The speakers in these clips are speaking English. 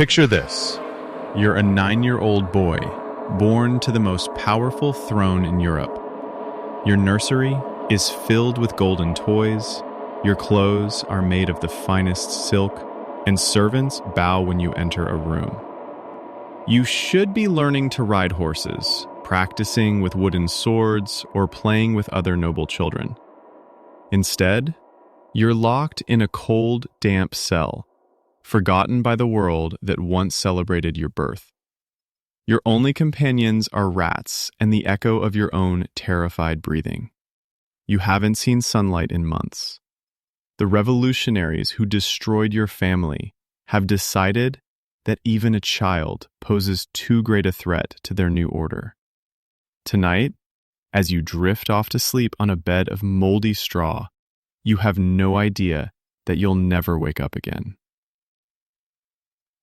Picture this. You're a 9-year-old boy, born to the most powerful throne in Europe. Your nursery is filled with golden toys, your clothes are made of the finest silk, and servants bow when you enter a room. You should be learning to ride horses, practicing with wooden swords, or playing with other noble children. Instead, you're locked in a cold, damp cell, forgotten by the world that once celebrated your birth. Your only companions are rats and the echo of your own terrified breathing. You haven't seen sunlight in months. The revolutionaries who destroyed your family have decided that even a child poses too great a threat to their new order. Tonight, as you drift off to sleep on a bed of moldy straw, you have no idea that you'll never wake up again.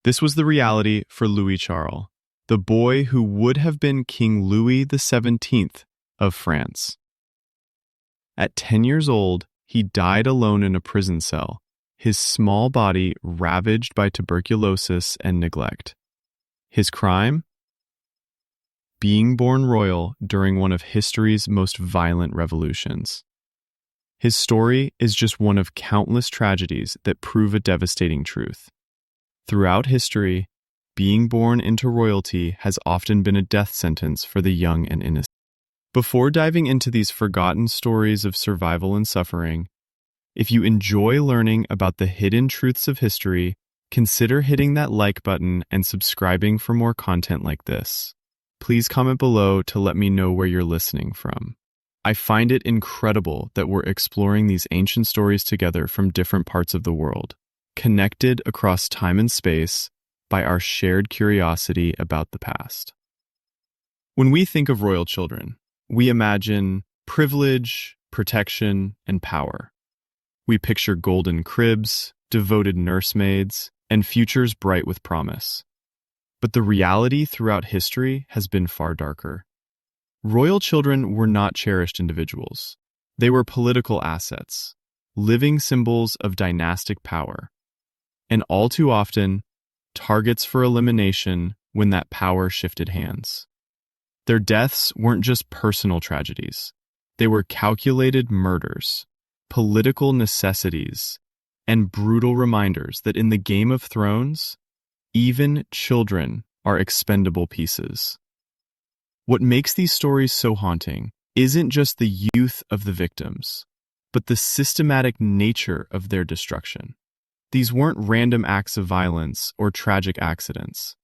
This was the reality for Louis Charles, the boy who would have been King Louis XVII of France. At 10 years old, he died alone in a prison cell, his small body ravaged by tuberculosis and neglect. His crime? Being born royal during one of history's most violent revolutions. His story is just one of countless tragedies that prove a devastating truth. Throughout history, being born into royalty has often been a death sentence for the young and innocent. Before diving into these forgotten stories of survival and suffering, if you enjoy learning about the hidden truths of history, consider hitting that like button and subscribing for more content like this. Please comment below to let me know where you're listening from. I find it incredible that we're exploring these ancient stories together from different parts of the world, connected across time and space by our shared curiosity about the past. When we think of royal children, we imagine privilege, protection, and power. We picture golden cribs, devoted nursemaids, and futures bright with promise. But the reality throughout history has been far darker. Royal children were not cherished individuals. They were political assets, living symbols of dynastic power, and all too often, targets for elimination when that power shifted hands. Their deaths weren't just personal tragedies. They were calculated murders, political necessities, and brutal reminders that in the Game of Thrones, even children are expendable pieces. What makes these stories so haunting isn't just the youth of the victims, but the systematic nature of their destruction. These weren't random acts of violence or tragic accidents.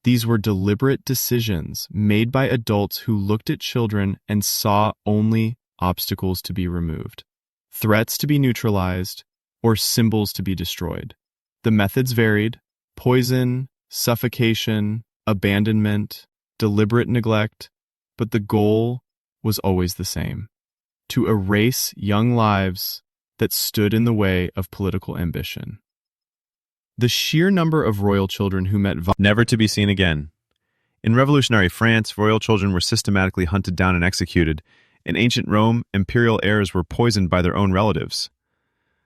These were deliberate decisions made by adults who looked at children and saw only obstacles to be removed, threats to be neutralized, or symbols to be destroyed. The methods varied: poison, suffocation, abandonment, deliberate neglect, but the goal was always the same: to erase young lives that stood in the way of political ambition. The sheer number of royal children who met never to be seen again. In revolutionary France, royal children were systematically hunted down and executed. In ancient Rome, imperial heirs were poisoned by their own relatives.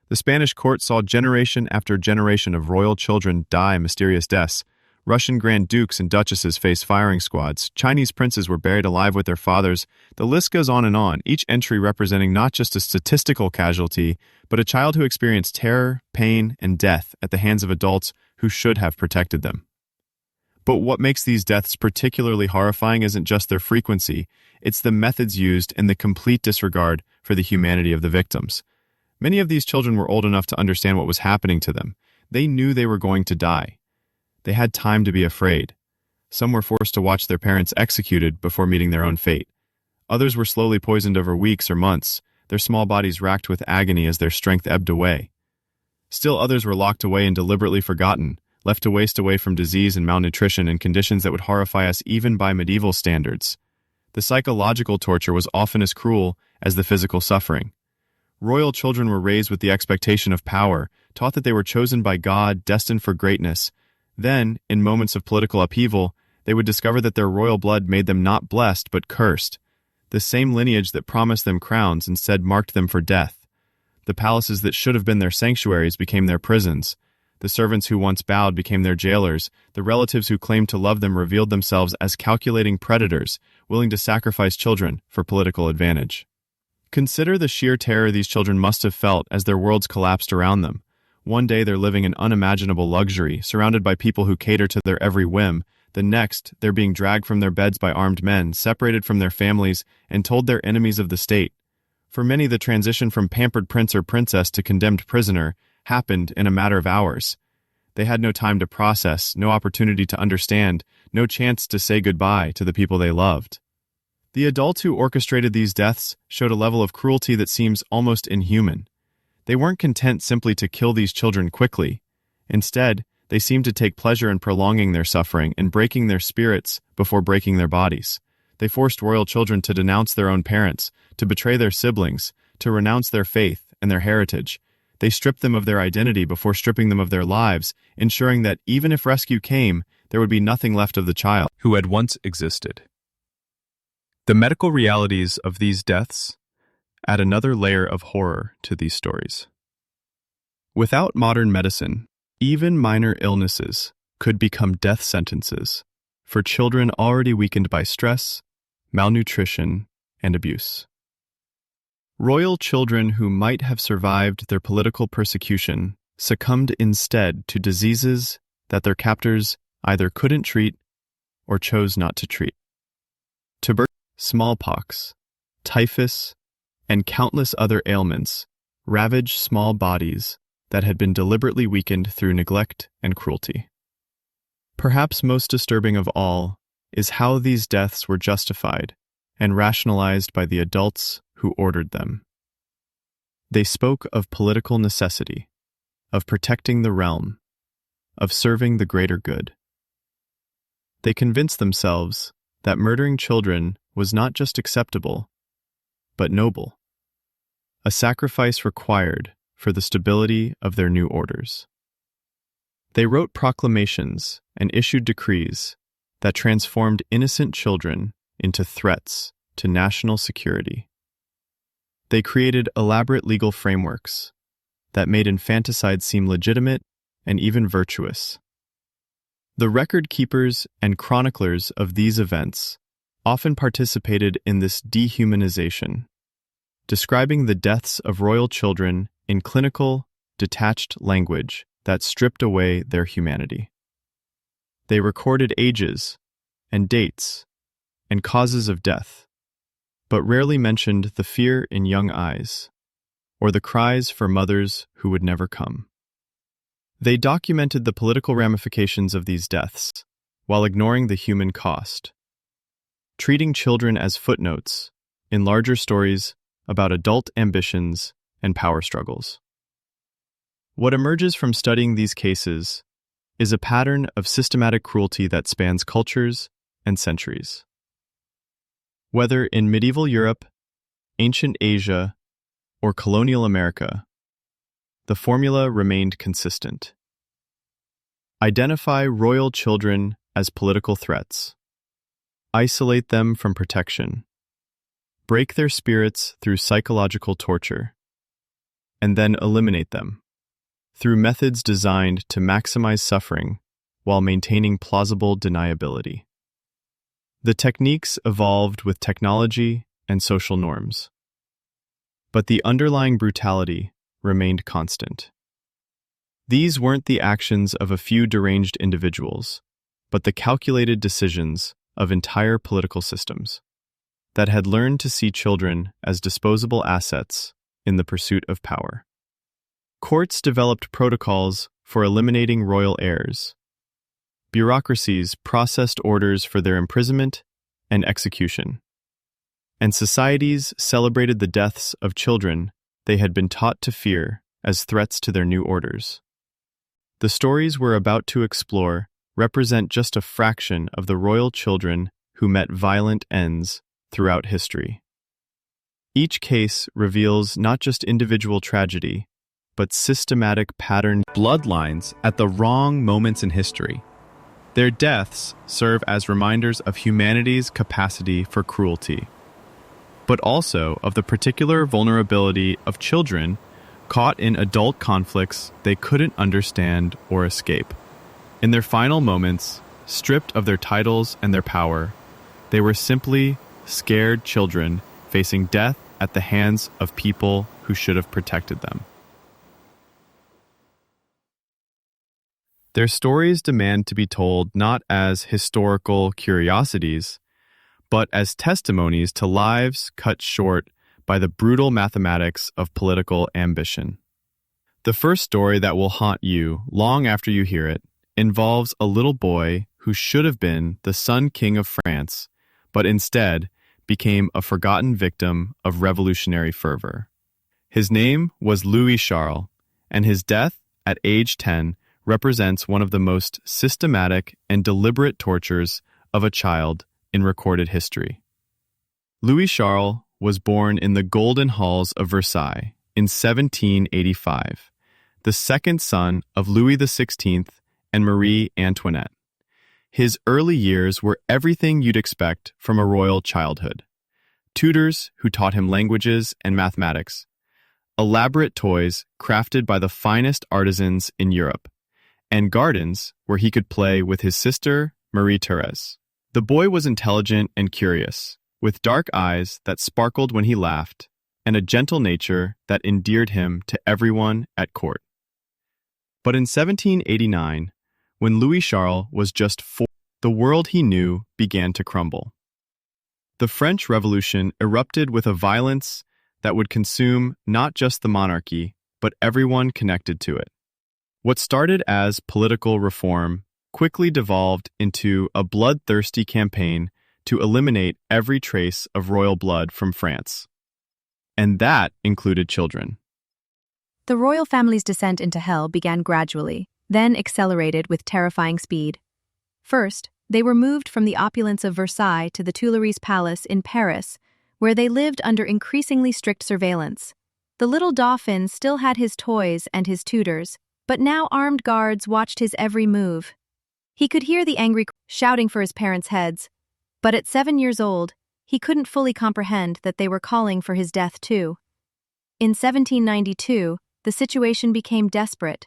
The Spanish court saw generation after generation of royal children die mysterious deaths. Russian grand dukes and duchesses faced firing squads. Chinese princes were buried alive with their fathers. The list goes on, each entry representing not just a statistical casualty, but a child who experienced terror, pain, and death at the hands of adults who should have protected them. But what makes these deaths particularly horrifying isn't just their frequency, it's the methods used and the complete disregard for the humanity of the victims. Many of these children were old enough to understand what was happening to them. They knew they were going to die. They had time to be afraid. Some were forced to watch their parents executed before meeting their own fate. Others were slowly poisoned over weeks or months, their small bodies racked with agony as their strength ebbed away. Still others were locked away and deliberately forgotten, left to waste away from disease and malnutrition in conditions that would horrify us even by medieval standards. The psychological torture was often as cruel as the physical suffering. Royal children were raised with the expectation of power, taught that they were chosen by God, destined for greatness. Then, in moments of political upheaval, they would discover that their royal blood made them not blessed but cursed. The same lineage that promised them crowns instead marked them for death. The palaces that should have been their sanctuaries became their prisons. The servants who once bowed became their jailers. The relatives who claimed to love them revealed themselves as calculating predators, willing to sacrifice children for political advantage. Consider the sheer terror these children must have felt as their worlds collapsed around them. One day they're living in unimaginable luxury, surrounded by people who cater to their every whim. The next, they're being dragged from their beds by armed men, separated from their families, and told they're enemies of the state. For many, the transition from pampered prince or princess to condemned prisoner happened in a matter of hours. They had no time to process, no opportunity to understand, no chance to say goodbye to the people they loved. The adults who orchestrated these deaths showed a level of cruelty that seems almost inhuman. They weren't content simply to kill these children quickly. Instead, they seemed to take pleasure in prolonging their suffering and breaking their spirits before breaking their bodies. They forced royal children to denounce their own parents, to betray their siblings, to renounce their faith and their heritage. They stripped them of their identity before stripping them of their lives, ensuring that even if rescue came, there would be nothing left of the child who had once existed. The medical realities of these deaths add another layer of horror to these stories. Without modern medicine, even minor illnesses could become death sentences for children already weakened by stress, malnutrition, and abuse. Royal children who might have survived their political persecution succumbed instead to diseases that their captors either couldn't treat or chose not to treat. Tuberculosis, smallpox, typhus, and countless other ailments ravaged small bodies that had been deliberately weakened through neglect and cruelty. Perhaps most disturbing of all is how these deaths were justified and rationalized by the adults who ordered them. They spoke of political necessity, of protecting the realm, of serving the greater good. They convinced themselves that murdering children was not just acceptable, but noble, a sacrifice required for the stability of their new orders. They wrote proclamations and issued decrees that transformed innocent children into threats to national security. They created elaborate legal frameworks that made infanticide seem legitimate and even virtuous. The record keepers and chroniclers of these events often participated in this dehumanization, describing the deaths of royal children in clinical, detached language that stripped away their humanity. They recorded ages and dates and causes of death, but rarely mentioned the fear in young eyes or the cries for mothers who would never come. They documented the political ramifications of these deaths while ignoring the human cost, treating children as footnotes in larger stories about adult ambitions and power struggles. What emerges from studying these cases is a pattern of systematic cruelty that spans cultures and centuries. Whether in medieval Europe, ancient Asia, or colonial America, the formula remained consistent. Identify royal children as political threats. Isolate them from protection. Break their spirits through psychological torture. And then eliminate them through methods designed to maximize suffering while maintaining plausible deniability. The techniques evolved with technology and social norms, but the underlying brutality remained constant. These weren't the actions of a few deranged individuals, but the calculated decisions of entire political systems that had learned to see children as disposable assets in the pursuit of power. Courts developed protocols for eliminating royal heirs. Bureaucracies processed orders for their imprisonment and execution. And societies celebrated the deaths of children they had been taught to fear as threats to their new orders. The stories we're about to explore represent just a fraction of the royal children who met violent ends throughout history. Each case reveals not just individual tragedy, but systematic pattern bloodlines at the wrong moments in history. Their deaths serve as reminders of humanity's capacity for cruelty, but also of the particular vulnerability of children caught in adult conflicts they couldn't understand or escape. In their final moments, stripped of their titles and their power, they were simply scared children facing death at the hands of people who should have protected them. Their stories demand to be told not as historical curiosities, but as testimonies to lives cut short by the brutal mathematics of political ambition. The first story that will haunt you long after you hear it involves a little boy who should have been the Sun King of France, but instead became a forgotten victim of revolutionary fervor. His name was Louis Charles, and his death at age 10 represents one of the most systematic and deliberate tortures of a child in recorded history. Louis Charles was born in the Golden Halls of Versailles in 1785, the second son of Louis XVI and Marie Antoinette. His early years were everything you'd expect from a royal childhood. Tutors who taught him languages and mathematics, elaborate toys crafted by the finest artisans in Europe, and gardens where he could play with his sister, Marie-Thérèse. The boy was intelligent and curious, with dark eyes that sparkled when he laughed, and a gentle nature that endeared him to everyone at court. But in 1789, when Louis Charles was just 4, the world he knew began to crumble. The French Revolution erupted with a violence that would consume not just the monarchy, but everyone connected to it. What started as political reform quickly devolved into a bloodthirsty campaign to eliminate every trace of royal blood from France. And that included children. The royal family's descent into hell began gradually, then accelerated with terrifying speed. First, they were moved from the opulence of Versailles to the Tuileries Palace in Paris, where they lived under increasingly strict surveillance. The little Dauphin still had his toys and his tutors, but now armed guards watched his every move. He could hear the angry shouting for his parents' heads, but at 7 years old, he couldn't fully comprehend that they were calling for his death too. In 1792, the situation became desperate.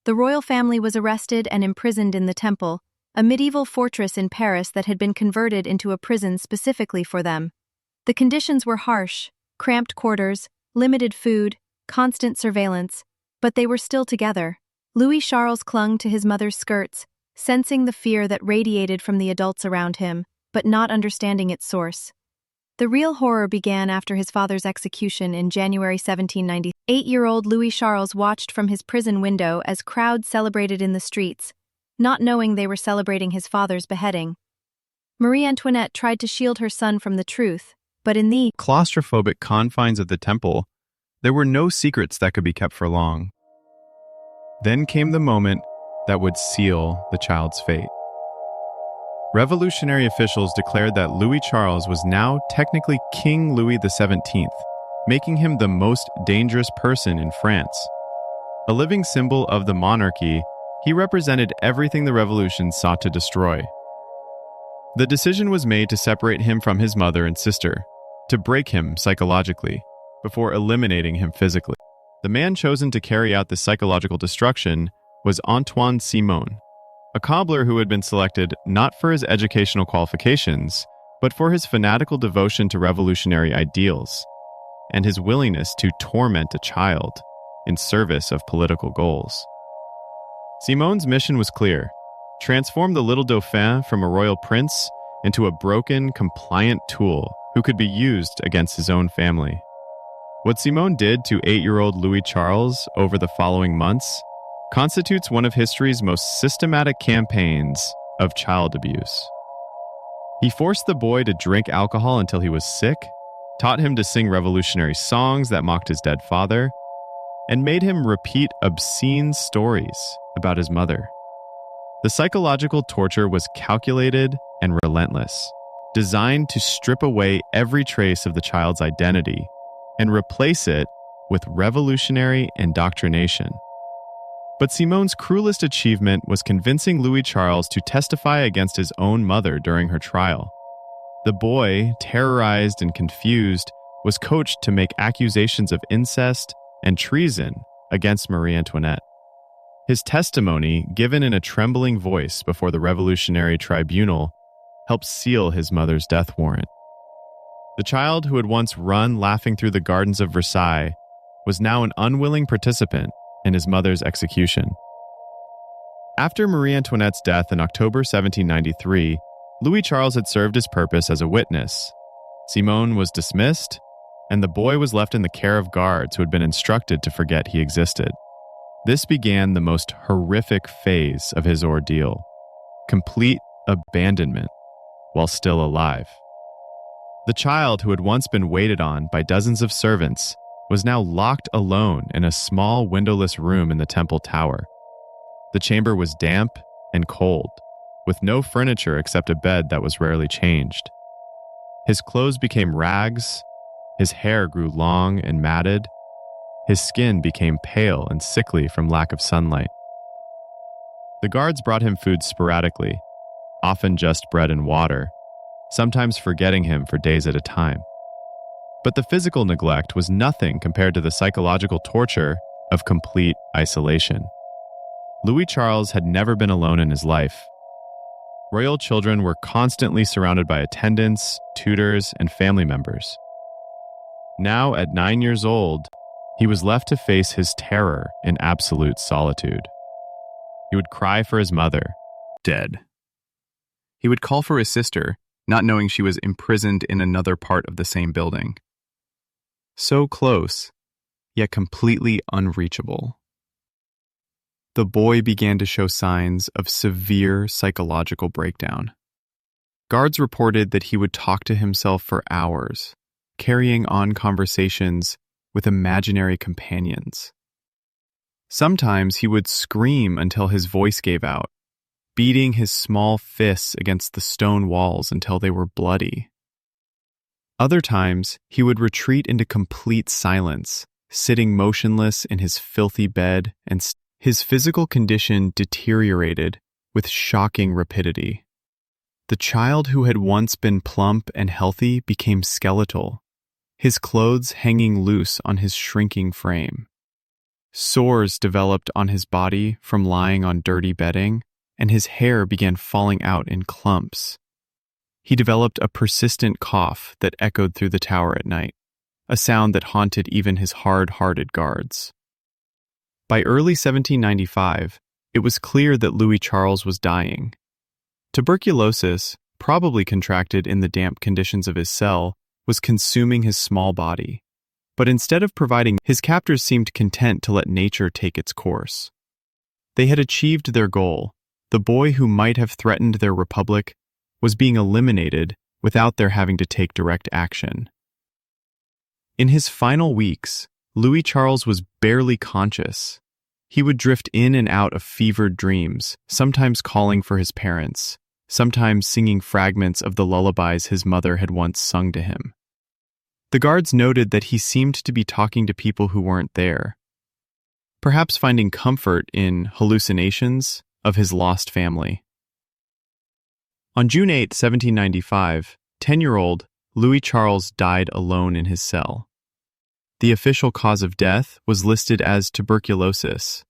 The royal family was arrested and imprisoned in the Temple, a medieval fortress in Paris that had been converted into a prison specifically for them. The conditions were harsh: cramped quarters, limited food, constant surveillance, but they were still together. Louis Charles clung to his mother's skirts, sensing the fear that radiated from the adults around him, but not understanding its source. The real horror began after his father's execution in January 1790. 8-year-old Louis Charles watched from his prison window as crowds celebrated in the streets, not knowing they were celebrating his father's beheading. Marie Antoinette tried to shield her son from the truth, but in the claustrophobic confines of the temple, there were no secrets that could be kept for long. Then came the moment that would seal the child's fate. Revolutionary officials declared that Louis Charles was now technically King Louis XVII, making him the most dangerous person in France. A living symbol of the monarchy, he represented everything the revolution sought to destroy. The decision was made to separate him from his mother and sister, to break him psychologically, before eliminating him physically. The man chosen to carry out this psychological destruction was Antoine Simon, a cobbler who had been selected not for his educational qualifications, but for his fanatical devotion to revolutionary ideals, and his willingness to torment a child in service of political goals. Simon's mission was clear: transform the little Dauphin from a royal prince into a broken, compliant tool who could be used against his own family. What Simon did to 8-year-old Louis Charles over the following months constitutes one of history's most systematic campaigns of child abuse. He forced the boy to drink alcohol until he was sick, taught him to sing revolutionary songs that mocked his dead father, and made him repeat obscene stories about his mother. The psychological torture was calculated and relentless, designed to strip away every trace of the child's identity and replace it with revolutionary indoctrination. But Simon's cruelest achievement was convincing Louis Charles to testify against his own mother during her trial. The boy, terrorized and confused, was coached to make accusations of incest, and treason against Marie Antoinette. His testimony, given in a trembling voice before the Revolutionary Tribunal, helped seal his mother's death warrant. The child who had once run laughing through the gardens of Versailles was now an unwilling participant in his mother's execution. After Marie Antoinette's death in October 1793, Louis Charles had served his purpose as a witness. Simone was dismissed, and the boy was left in the care of guards who had been instructed to forget he existed. This began the most horrific phase of his ordeal: complete abandonment while still alive. The child who had once been waited on by dozens of servants was now locked alone in a small windowless room in the temple tower. The chamber was damp and cold, with no furniture except a bed that was rarely changed. His clothes became rags, his hair grew long and matted, his skin became pale and sickly from lack of sunlight. The guards brought him food sporadically, often just bread and water, sometimes forgetting him for days at a time. But the physical neglect was nothing compared to the psychological torture of complete isolation. Louis Charles had never been alone in his life. Royal children were constantly surrounded by attendants, tutors, and family members. Now, at 9 years old, he was left to face his terror in absolute solitude. He would cry for his mother, dead. He would call for his sister, not knowing she was imprisoned in another part of the same building. So close, yet completely unreachable. The boy began to show signs of severe psychological breakdown. Guards reported that he would talk to himself for hours, carrying on conversations with imaginary companions. Sometimes he would scream until his voice gave out, beating his small fists against the stone walls until they were bloody. Other times, he would retreat into complete silence, sitting motionless in his filthy bed, and his physical condition deteriorated with shocking rapidity. The child who had once been plump and healthy became skeletal, his clothes hanging loose on his shrinking frame. Sores developed on his body from lying on dirty bedding, and his hair began falling out in clumps. He developed a persistent cough that echoed through the tower at night, a sound that haunted even his hard-hearted guards. By early 1795, it was clear that Louis Charles was dying. Tuberculosis, probably contracted in the damp conditions of his cell, was consuming his small body. But instead of providing, his captors seemed content to let nature take its course. They had achieved their goal. The boy who might have threatened their republic was being eliminated without their having to take direct action. In his final weeks, Louis Charles was barely conscious. He would drift in and out of fevered dreams, sometimes calling for his parents, sometimes singing fragments of the lullabies his mother had once sung to him. The guards noted that he seemed to be talking to people who weren't there, perhaps finding comfort in hallucinations of his lost family. On June 8, 1795, 10-year-old Louis Charles died alone in his cell. The official cause of death was listed as tuberculosis,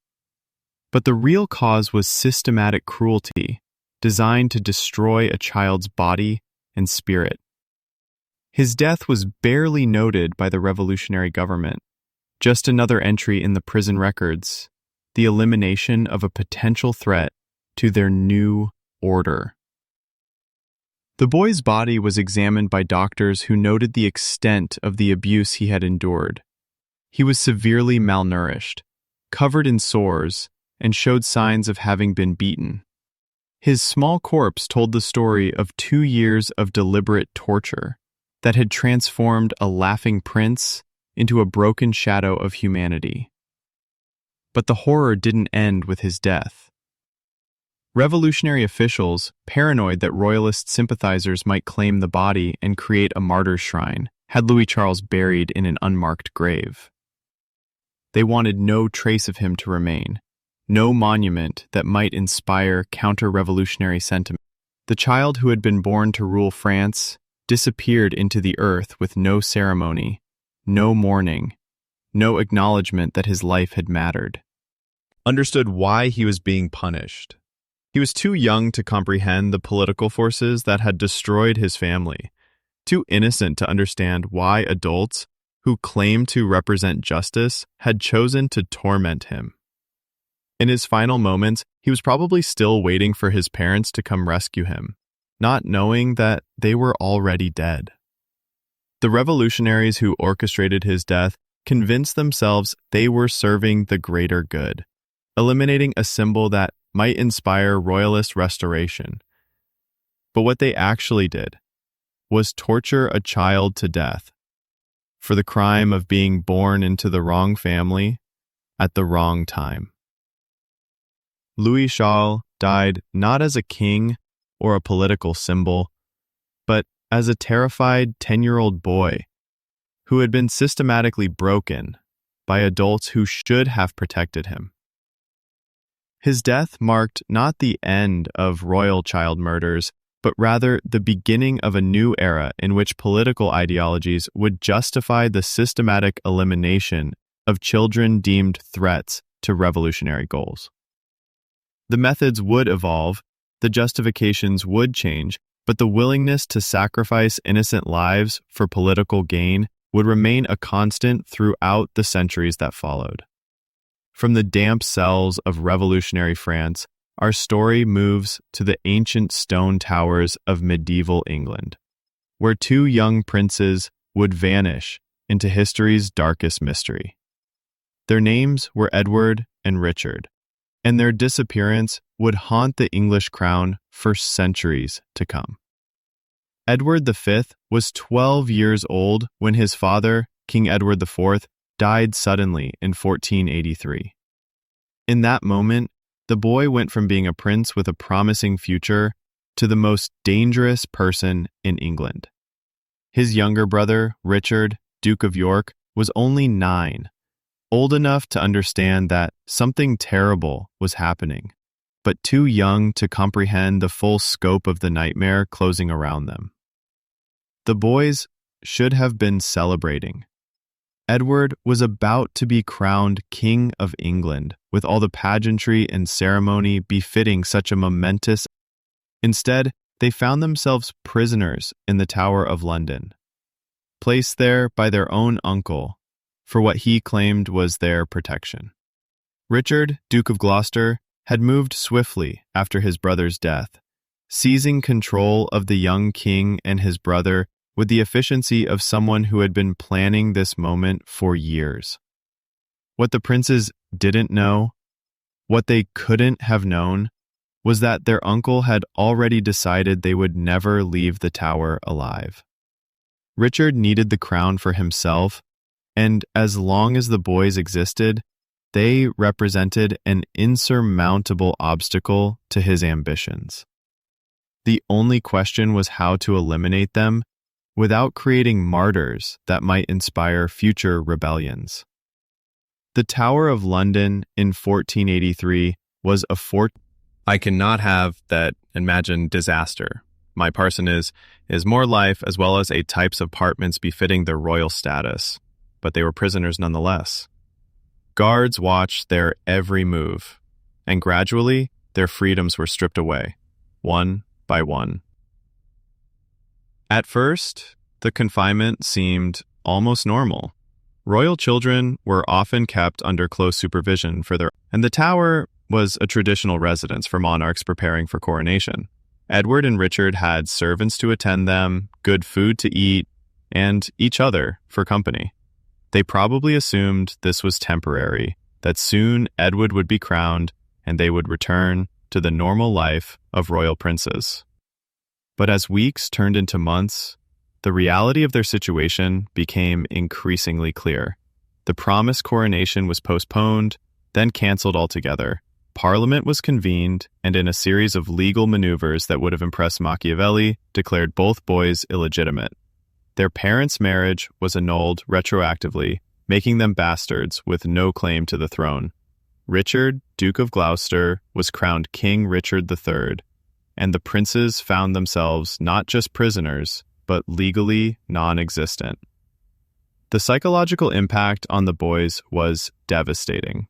but the real cause was systematic cruelty designed to destroy a child's body and spirit. His death was barely noted by the revolutionary government, just another entry in the prison records, the elimination of a potential threat to their new order. The boy's body was examined by doctors who noted the extent of the abuse he had endured. He was severely malnourished, covered in sores, and showed signs of having been beaten. His small corpse told the story of 2 years of deliberate torture that had transformed a laughing prince into a broken shadow of humanity. But the horror didn't end with his death. Revolutionary officials, paranoid that royalist sympathizers might claim the body and create a martyr's shrine, had Louis Charles buried in an unmarked grave. They wanted no trace of him to remain, no monument that might inspire counter-revolutionary sentiment. The child who had been born to rule France disappeared into the earth with no ceremony, no mourning, no acknowledgement that his life had mattered. Understood why he was being punished. He was too young to comprehend the political forces that had destroyed his family, too innocent to understand why adults who claimed to represent justice had chosen to torment him. In his final moments, he was probably still waiting for his parents to come rescue him, not knowing that they were already dead. The revolutionaries who orchestrated his death convinced themselves they were serving the greater good, eliminating a symbol that might inspire royalist restoration. But what they actually did was torture a child to death for the crime of being born into the wrong family at the wrong time. Louis Charles died not as a king or a political symbol, but as a terrified 10-year-old boy who had been systematically broken by adults who should have protected him. His death marked not the end of royal child murders, but rather the beginning of a new era in which political ideologies would justify the systematic elimination of children deemed threats to revolutionary goals. The methods would evolve, the justifications would change, but the willingness to sacrifice innocent lives for political gain would remain a constant throughout the centuries that followed. From the damp cells of revolutionary France, our story moves to the ancient stone towers of medieval England, where two young princes would vanish into history's darkest mystery. Their names were Edward and Richard, and their disappearance would haunt the English crown for centuries to come. Edward V was 12 years old when his father, King Edward IV, died suddenly in 1483. In that moment, the boy went from being a prince with a promising future to the most dangerous person in England. His younger brother, Richard, Duke of York, was only 9, old enough to understand that something terrible was happening, but too young to comprehend the full scope of the nightmare closing around them. The boys should have been celebrating. Edward was about to be crowned King of England, with all the pageantry and ceremony befitting such a momentous. Instead, they found themselves prisoners in the Tower of London, placed there by their own uncle for what he claimed was their protection. Richard, Duke of Gloucester, had moved swiftly after his brother's death, seizing control of the young king and his brother with the efficiency of someone who had been planning this moment for years. What the princes didn't know, what they couldn't have known, was that their uncle had already decided they would never leave the tower alive. Richard needed the crown for himself, and as long as the boys existed, they represented an insurmountable obstacle to his ambitions. The only question was how to eliminate them without creating martyrs that might inspire future rebellions. The Tower of London in 1483 was a fort. I cannot have that imagined disaster. My parson is more life as well as a types of apartments befitting their royal status, but they were prisoners nonetheless. Guards watched their every move, and gradually their freedoms were stripped away, one by one. At first, the confinement seemed almost normal. Royal children were often kept under close supervision and the tower was a traditional residence for monarchs preparing for coronation. Edward and Richard had servants to attend them, good food to eat, and each other for company. They probably assumed this was temporary, that soon Edward would be crowned and they would return to the normal life of royal princes. But as weeks turned into months, the reality of their situation became increasingly clear. The promised coronation was postponed, then canceled altogether. Parliament was convened, and in a series of legal maneuvers that would have impressed Machiavelli, declared both boys illegitimate. Their parents' marriage was annulled retroactively, making them bastards with no claim to the throne. Richard, Duke of Gloucester, was crowned King Richard III, and the princes found themselves not just prisoners, but legally non-existent. The psychological impact on the boys was devastating.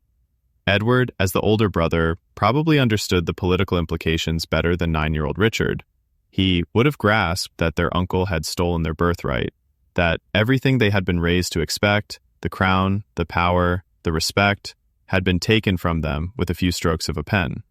Edward, as the older brother, probably understood the political implications better than 9-year-old Richard. He would have grasped that their uncle had stolen their birthright, that everything they had been raised to expect, the crown, the power, the respect, had been taken from them with a few strokes of a pen.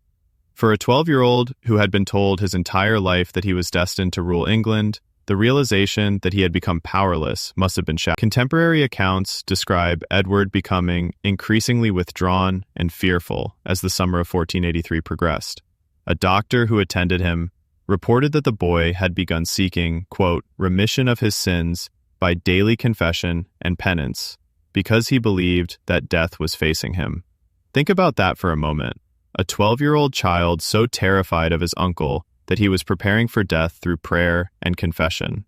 For a 12-year-old who had been told his entire life that he was destined to rule England, the realization that he had become powerless must have been shocking. Contemporary accounts describe Edward becoming increasingly withdrawn and fearful as the summer of 1483 progressed. A doctor who attended him reported that the boy had begun seeking, quote, remission of his sins by daily confession and penance because he believed that death was facing him. Think about that for a moment. A 12-year-old child so terrified of his uncle that he was preparing for death through prayer and confession.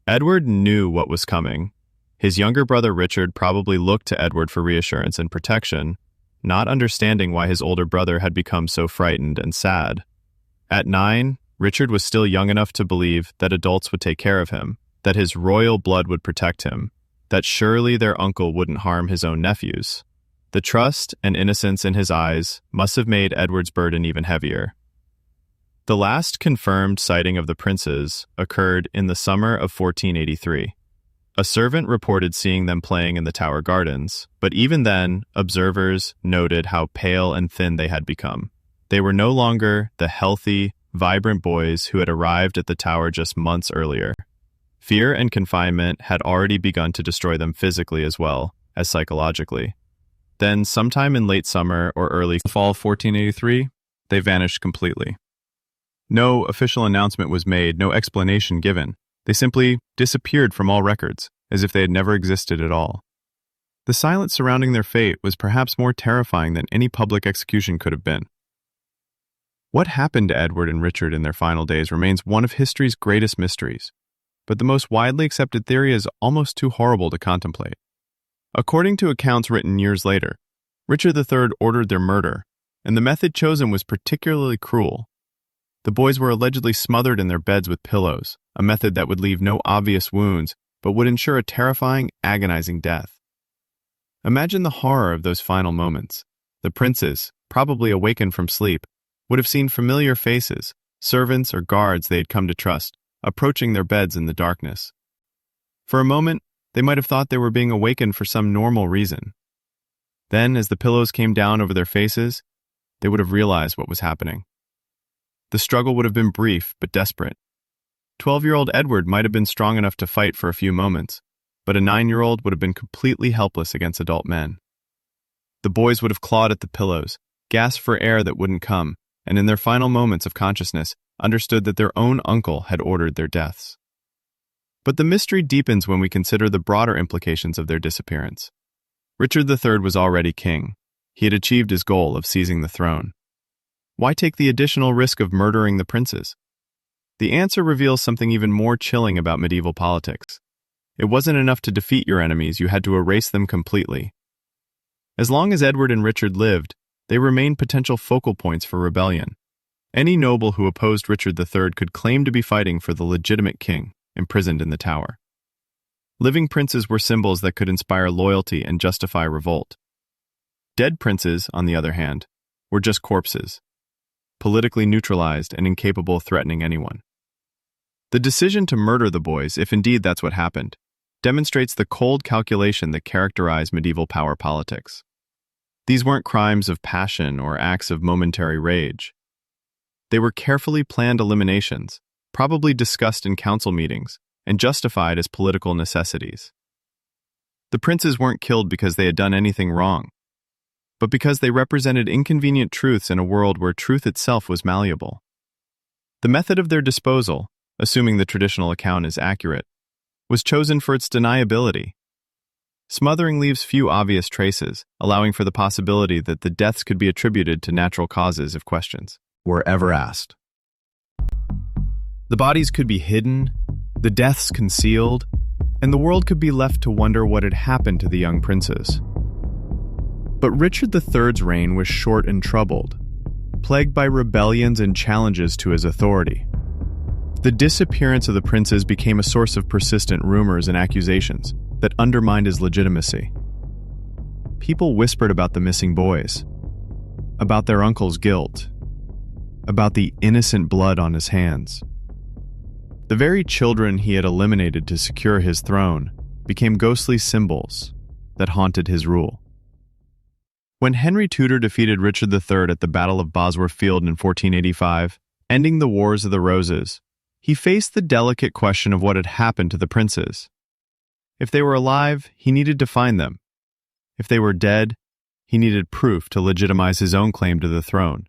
Edward knew what was coming. His younger brother Richard probably looked to Edward for reassurance and protection, not understanding why his older brother had become so frightened and sad. At 9, Richard was still young enough to believe that adults would take care of him, that his royal blood would protect him, that surely their uncle wouldn't harm his own nephews. The trust and innocence in his eyes must have made Edward's burden even heavier. The last confirmed sighting of the princes occurred in the summer of 1483. A servant reported seeing them playing in the Tower Gardens, but even then, observers noted how pale and thin they had become. They were no longer the healthy, vibrant boys who had arrived at the Tower just months earlier. Fear and confinement had already begun to destroy them physically as well as psychologically. Then, sometime in late summer or early fall of 1483, they vanished completely. No official announcement was made, no explanation given. They simply disappeared from all records, as if they had never existed at all. The silence surrounding their fate was perhaps more terrifying than any public execution could have been. What happened to Edward and Richard in their final days remains one of history's greatest mysteries, but the most widely accepted theory is almost too horrible to contemplate. According to accounts written years later, Richard III ordered their murder, and the method chosen was particularly cruel. The boys were allegedly smothered in their beds with pillows, a method that would leave no obvious wounds, but would ensure a terrifying, agonizing death. Imagine the horror of those final moments. The princes, probably awakened from sleep, would have seen familiar faces, servants or guards they had come to trust, approaching their beds in the darkness. For a moment, they might have thought they were being awakened for some normal reason. Then, as the pillows came down over their faces, they would have realized what was happening. The struggle would have been brief but desperate. 12-year-old Edward might have been strong enough to fight for a few moments, but a 9-year-old would have been completely helpless against adult men. The boys would have clawed at the pillows, gasped for air that wouldn't come, and in their final moments of consciousness, understood that their own uncle had ordered their deaths. But the mystery deepens when we consider the broader implications of their disappearance. Richard III was already king. He had achieved his goal of seizing the throne. Why take the additional risk of murdering the princes? The answer reveals something even more chilling about medieval politics. It wasn't enough to defeat your enemies, you had to erase them completely. As long as Edward and Richard lived, they remained potential focal points for rebellion. Any noble who opposed Richard III could claim to be fighting for the legitimate king, imprisoned in the Tower. Living princes were symbols that could inspire loyalty and justify revolt. Dead princes, on the other hand, were just corpses, politically neutralized and incapable of threatening anyone. The decision to murder the boys, if indeed that's what happened, demonstrates the cold calculation that characterized medieval power politics. These weren't crimes of passion or acts of momentary rage. They were carefully planned eliminations, probably discussed in council meetings, and justified as political necessities. The princes weren't killed because they had done anything wrong, but because they represented inconvenient truths in a world where truth itself was malleable. The method of their disposal, assuming the traditional account is accurate, was chosen for its deniability. Smothering leaves few obvious traces, allowing for the possibility that the deaths could be attributed to natural causes if questions were ever asked. The bodies could be hidden, the deaths concealed, and the world could be left to wonder what had happened to the young princes. But Richard III's reign was short and troubled, plagued by rebellions and challenges to his authority. The disappearance of the princes became a source of persistent rumors and accusations that undermined his legitimacy. People whispered about the missing boys, about their uncle's guilt, about the innocent blood on his hands. The very children he had eliminated to secure his throne became ghostly symbols that haunted his rule. When Henry Tudor defeated Richard III at the Battle of Bosworth Field in 1485, ending the Wars of the Roses, he faced the delicate question of what had happened to the princes. If they were alive, he needed to find them. If they were dead, he needed proof to legitimize his own claim to the throne.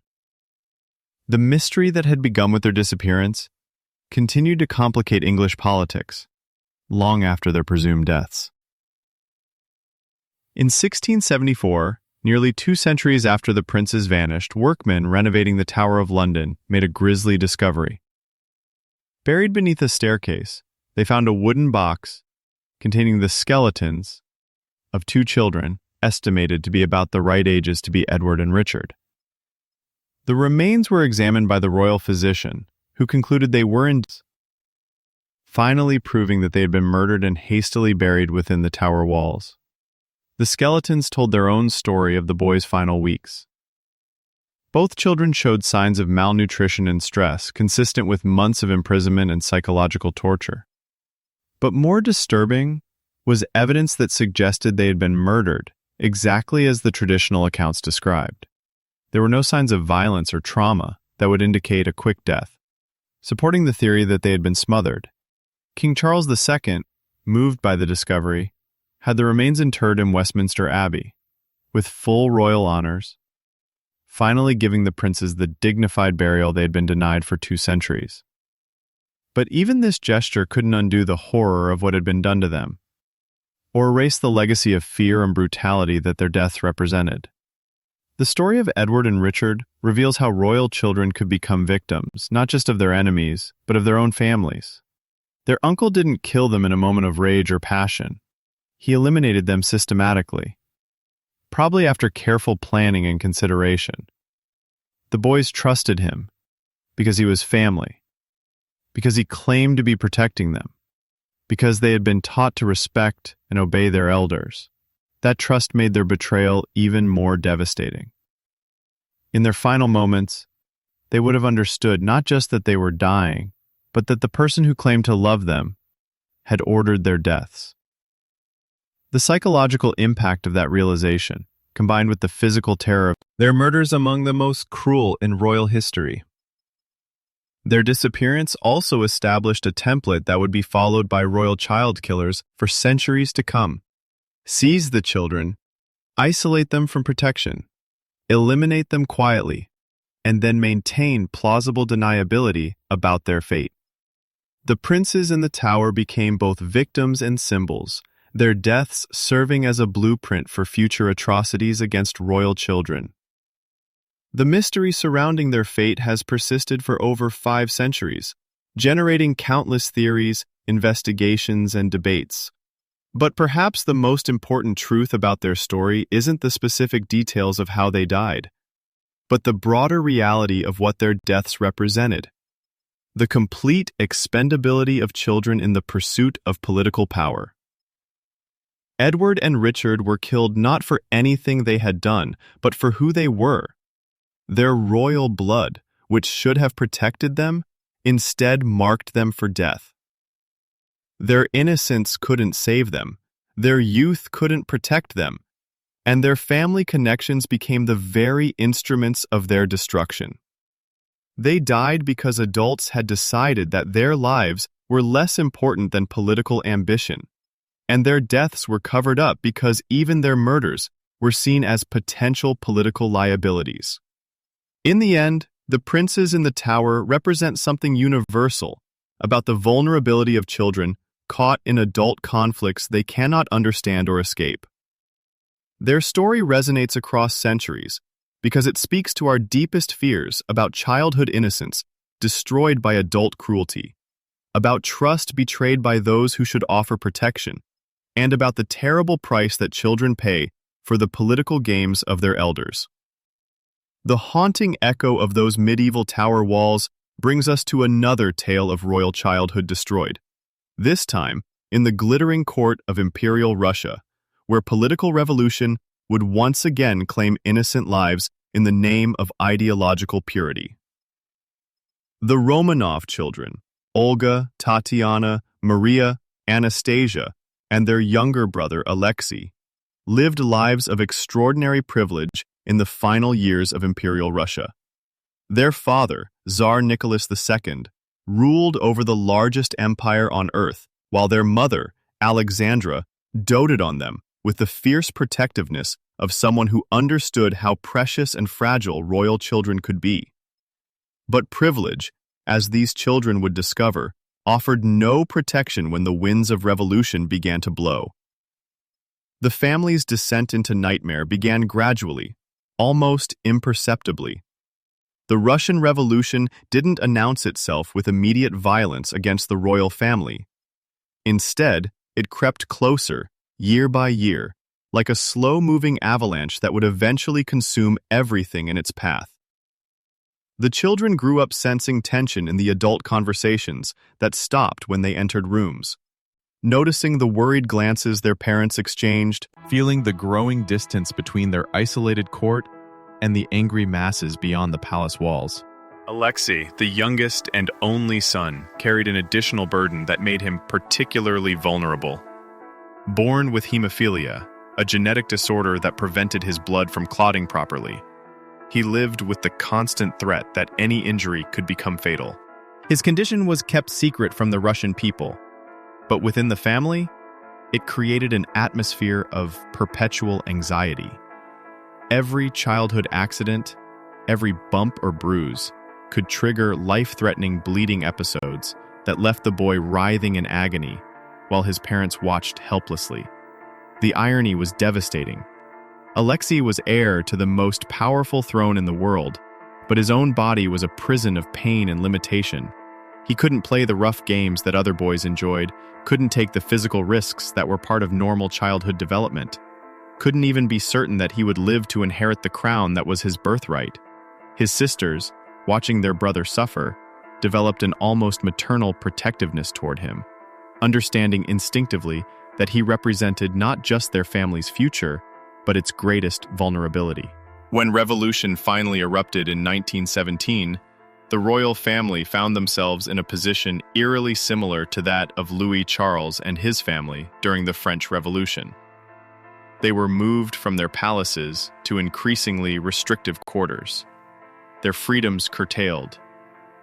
The mystery that had begun with their disappearance continued to complicate English politics long after their presumed deaths. In 1674, nearly 2 centuries after the princes vanished, workmen renovating the Tower of London made a grisly discovery. Buried beneath a staircase, they found a wooden box containing the skeletons of 2 children estimated to be about the right ages to be Edward and Richard. The remains were examined by the royal physician, who concluded they were finally proving that they had been murdered and hastily buried within the tower walls. The skeletons told their own story of the boys' final weeks. Both children showed signs of malnutrition and stress, consistent with months of imprisonment and psychological torture. But more disturbing was evidence that suggested they had been murdered, exactly as the traditional accounts described. There were no signs of violence or trauma that would indicate a quick death, supporting the theory that they had been smothered. King Charles II, moved by the discovery, had the remains interred in Westminster Abbey, with full royal honors, finally giving the princes the dignified burial they had been denied for 2 centuries. But even this gesture couldn't undo the horror of what had been done to them, or erase the legacy of fear and brutality that their deaths represented. The story of Edward and Richard reveals how royal children could become victims, not just of their enemies, but of their own families. Their uncle didn't kill them in a moment of rage or passion. He eliminated them systematically, probably after careful planning and consideration. The boys trusted him because he was family, because he claimed to be protecting them, because they had been taught to respect and obey their elders. That trust made their betrayal even more devastating. In their final moments, they would have understood not just that they were dying, but that the person who claimed to love them had ordered their deaths. The psychological impact of that realization, combined with the physical terror of their murders, among the most cruel in royal history. Their disappearance also established a template that would be followed by royal child killers for centuries to come. Seize the children, isolate them from protection, eliminate them quietly, and then maintain plausible deniability about their fate. The princes in the tower became both victims and symbols, their deaths serving as a blueprint for future atrocities against royal children. The mystery surrounding their fate has persisted for over 5 centuries, generating countless theories, investigations, and debates. But perhaps the most important truth about their story isn't the specific details of how they died, but the broader reality of what their deaths represented: the complete expendability of children in the pursuit of political power. Edward and Richard were killed not for anything they had done, but for who they were. Their royal blood, which should have protected them, instead marked them for death. Their innocence couldn't save them, their youth couldn't protect them, and their family connections became the very instruments of their destruction. They died because adults had decided that their lives were less important than political ambition, and their deaths were covered up because even their murders were seen as potential political liabilities. In the end, the princes in the tower represent something universal about the vulnerability of children caught in adult conflicts they cannot understand or escape. Their story resonates across centuries because it speaks to our deepest fears about childhood innocence destroyed by adult cruelty, about trust betrayed by those who should offer protection, and about the terrible price that children pay for the political games of their elders. The haunting echo of those medieval tower walls brings us to another tale of royal childhood destroyed. This time, in the glittering court of Imperial Russia, where political revolution would once again claim innocent lives in the name of ideological purity. The Romanov children, Olga, Tatiana, Maria, Anastasia, and their younger brother Alexei, lived lives of extraordinary privilege in the final years of Imperial Russia. Their father, Tsar Nicholas II, ruled over the largest empire on earth, while their mother, Alexandra, doted on them with the fierce protectiveness of someone who understood how precious and fragile royal children could be. But privilege, as these children would discover, offered no protection when the winds of revolution began to blow. The family's descent into nightmare began gradually, almost imperceptibly. The Russian Revolution didn't announce itself with immediate violence against the royal family. Instead, it crept closer, year by year, like a slow-moving avalanche that would eventually consume everything in its path. The children grew up sensing tension in the adult conversations that stopped when they entered rooms, noticing the worried glances their parents exchanged, feeling the growing distance between their isolated court and the angry masses beyond the palace walls. Alexei, the youngest and only son, carried an additional burden that made him particularly vulnerable. Born with hemophilia, a genetic disorder that prevented his blood from clotting properly, he lived with the constant threat that any injury could become fatal. His condition was kept secret from the Russian people, but within the family, it created an atmosphere of perpetual anxiety. Every childhood accident, every bump or bruise, could trigger life-threatening bleeding episodes that left the boy writhing in agony while his parents watched helplessly. The irony was devastating. Alexei was heir to the most powerful throne in the world, but his own body was a prison of pain and limitation. He couldn't play the rough games that other boys enjoyed, couldn't take the physical risks that were part of normal childhood development, couldn't even be certain that he would live to inherit the crown that was his birthright. His sisters, watching their brother suffer, developed an almost maternal protectiveness toward him, understanding instinctively that he represented not just their family's future, but its greatest vulnerability. When revolution finally erupted in 1917, the royal family found themselves in a position eerily similar to that of Louis Charles and his family during the French Revolution. They were moved from their palaces to increasingly restrictive quarters, their freedoms curtailed,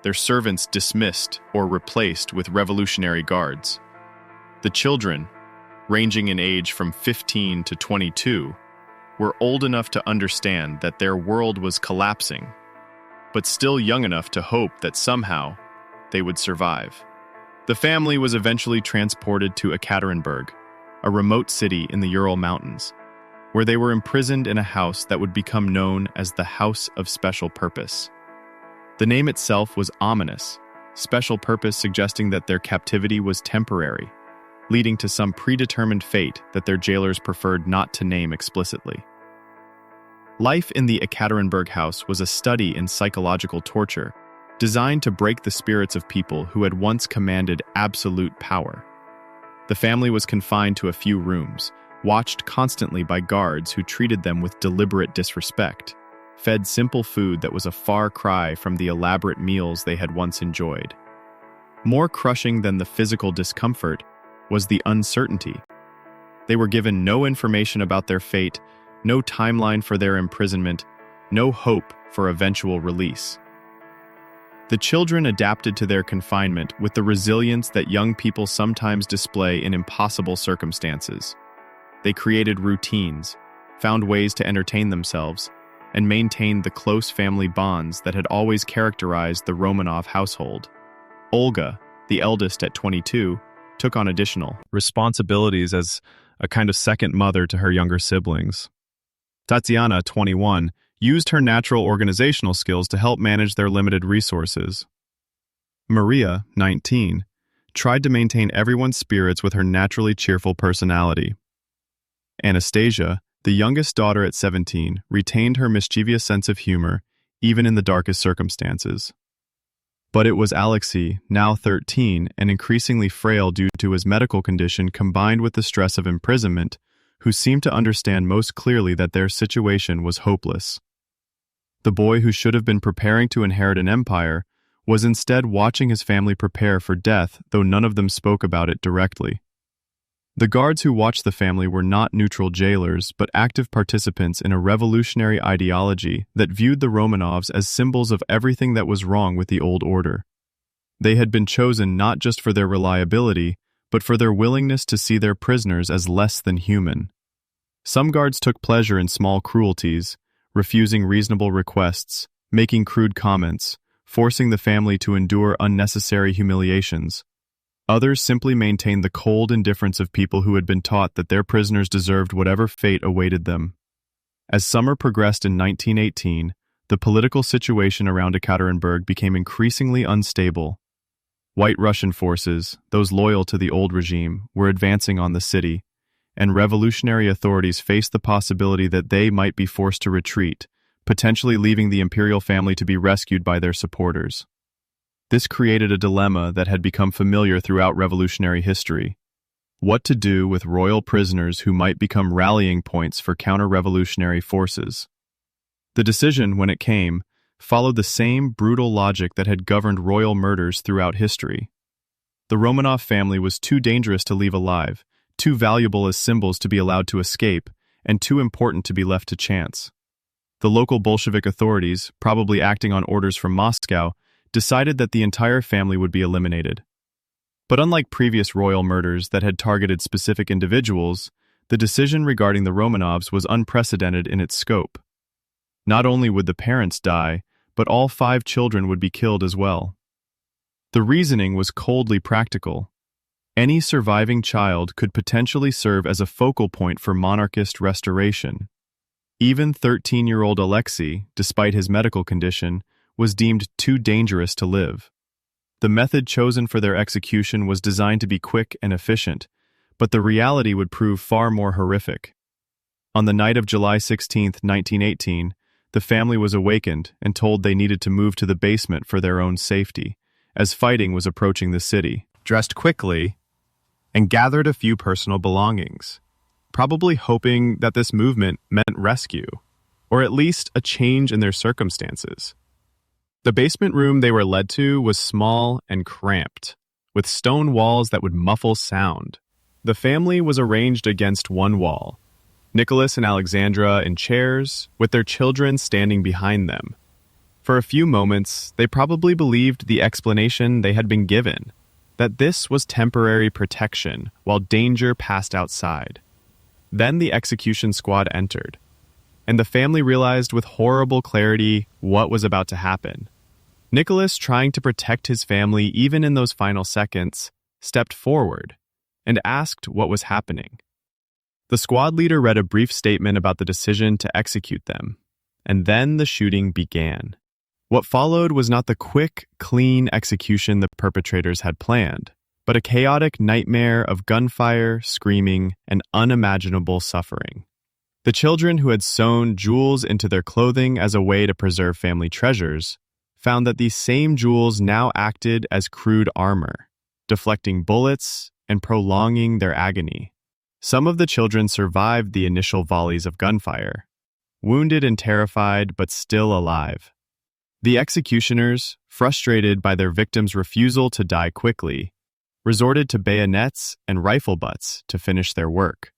their servants dismissed or replaced with revolutionary guards. The children, ranging in age from 15 to 22, were old enough to understand that their world was collapsing, but still young enough to hope that somehow they would survive. The family was eventually transported to Ekaterinburg, a remote city in the Ural Mountains, where they were imprisoned in a house that would become known as the House of Special Purpose. The name itself was ominous, special purpose suggesting that their captivity was temporary, leading to some predetermined fate that their jailers preferred not to name explicitly. Life in the Ekaterinburg house was a study in psychological torture, designed to break the spirits of people who had once commanded absolute power. The family was confined to a few rooms, watched constantly by guards who treated them with deliberate disrespect, fed simple food that was a far cry from the elaborate meals they had once enjoyed. More crushing than the physical discomfort was the uncertainty. They were given no information about their fate, no timeline for their imprisonment, no hope for eventual release. The children adapted to their confinement with the resilience that young people sometimes display in impossible circumstances. They created routines, found ways to entertain themselves, and maintained the close family bonds that had always characterized the Romanov household. Olga, the eldest at 22, took on additional responsibilities as a kind of second mother to her younger siblings. Tatiana, 21, used her natural organizational skills to help manage their limited resources. Maria, 19, tried to maintain everyone's spirits with her naturally cheerful personality. Anastasia, the youngest daughter at 17, retained her mischievous sense of humor even in the darkest circumstances. But it was Alexei, now 13 and increasingly frail due to his medical condition combined with the stress of imprisonment, who seemed to understand most clearly that their situation was hopeless. The boy who should have been preparing to inherit an empire was instead watching his family prepare for death, though none of them spoke about it directly. The guards who watched the family were not neutral jailers, but active participants in a revolutionary ideology that viewed the Romanovs as symbols of everything that was wrong with the old order. They had been chosen not just for their reliability, but for their willingness to see their prisoners as less than human. Some guards took pleasure in small cruelties, refusing reasonable requests, making crude comments, forcing the family to endure unnecessary humiliations. Others simply maintained the cold indifference of people who had been taught that their prisoners deserved whatever fate awaited them. As summer progressed in 1918, the political situation around Ekaterinburg became increasingly unstable. White Russian forces, those loyal to the old regime, were advancing on the city, and revolutionary authorities faced the possibility that they might be forced to retreat, potentially leaving the imperial family to be rescued by their supporters. This created a dilemma that had become familiar throughout revolutionary history: what to do with royal prisoners who might become rallying points for counter-revolutionary forces. The decision, when it came, followed the same brutal logic that had governed royal murders throughout history. The Romanov family was too dangerous to leave alive, too valuable as symbols to be allowed to escape, and too important to be left to chance. The local Bolshevik authorities, probably acting on orders from Moscow, decided that the entire family would be eliminated. But unlike previous royal murders that had targeted specific individuals, the decision regarding the Romanovs was unprecedented in its scope. Not only would the parents die, but all 5 children would be killed as well. The reasoning was coldly practical. Any surviving child could potentially serve as a focal point for monarchist restoration. Even 13-year-old Alexei, despite his medical condition, was deemed too dangerous to live. The method chosen for their execution was designed to be quick and efficient, but the reality would prove far more horrific. On the night of July 16, 1918, the family was awakened and told they needed to move to the basement for their own safety, as fighting was approaching the city. Dressed quickly, and gathered a few personal belongings, probably hoping that this movement meant rescue, or at least a change in their circumstances. The basement room they were led to was small and cramped, with stone walls that would muffle sound. The family was arranged against one wall, Nicholas and Alexandra in chairs, with their children standing behind them. For a few moments, they probably believed the explanation they had been given, that this was temporary protection while danger passed outside. Then the execution squad entered, and the family realized with horrible clarity what was about to happen. Nicholas, trying to protect his family even in those final seconds, stepped forward and asked what was happening. The squad leader read a brief statement about the decision to execute them, and then the shooting began. What followed was not the quick, clean execution the perpetrators had planned, but a chaotic nightmare of gunfire, screaming, and unimaginable suffering. The children who had sewn jewels into their clothing as a way to preserve family treasures found that these same jewels now acted as crude armor, deflecting bullets and prolonging their agony. Some of the children survived the initial volleys of gunfire, wounded and terrified but still alive. The executioners, frustrated by their victims' refusal to die quickly, resorted to bayonets and rifle butts to finish their work.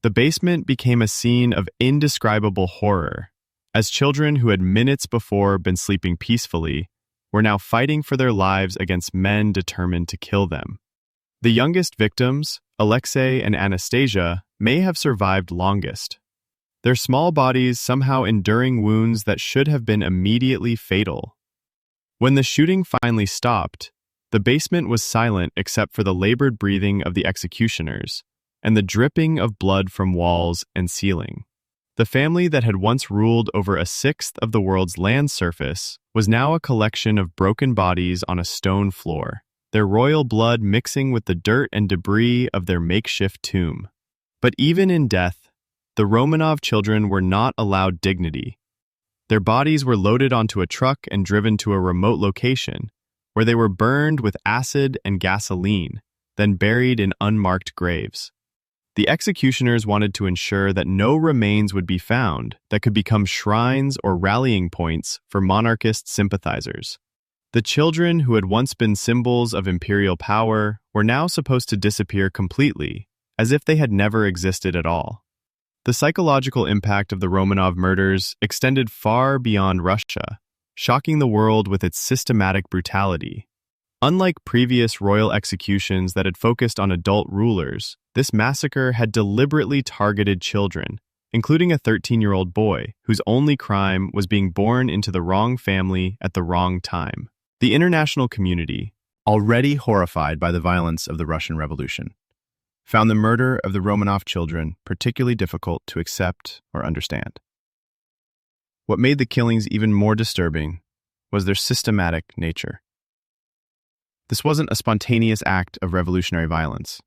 The basement became a scene of indescribable horror, as children who had minutes before been sleeping peacefully were now fighting for their lives against men determined to kill them. The youngest victims, Alexei and Anastasia, may have survived longest, their small bodies somehow enduring wounds that should have been immediately fatal. When the shooting finally stopped, the basement was silent except for the labored breathing of the executioners and the dripping of blood from walls and ceiling. The family that had once ruled over 1/6 of the world's land surface was now a collection of broken bodies on a stone floor, their royal blood mixing with the dirt and debris of their makeshift tomb. But even in death, the Romanov children were not allowed dignity. Their bodies were loaded onto a truck and driven to a remote location, where they were burned with acid and gasoline, then buried in unmarked graves. The executioners wanted to ensure that no remains would be found that could become shrines or rallying points for monarchist sympathizers. The children who had once been symbols of imperial power were now supposed to disappear completely, as if they had never existed at all. The psychological impact of the Romanov murders extended far beyond Russia, shocking the world with its systematic brutality. Unlike previous royal executions that had focused on adult rulers, this massacre had deliberately targeted children, including a 13-year-old boy whose only crime was being born into the wrong family at the wrong time. The international community, already horrified by the violence of the Russian Revolution, found the murder of the Romanov children particularly difficult to accept or understand. What made the killings even more disturbing was their systematic nature. This wasn't a spontaneous act of revolutionary violence,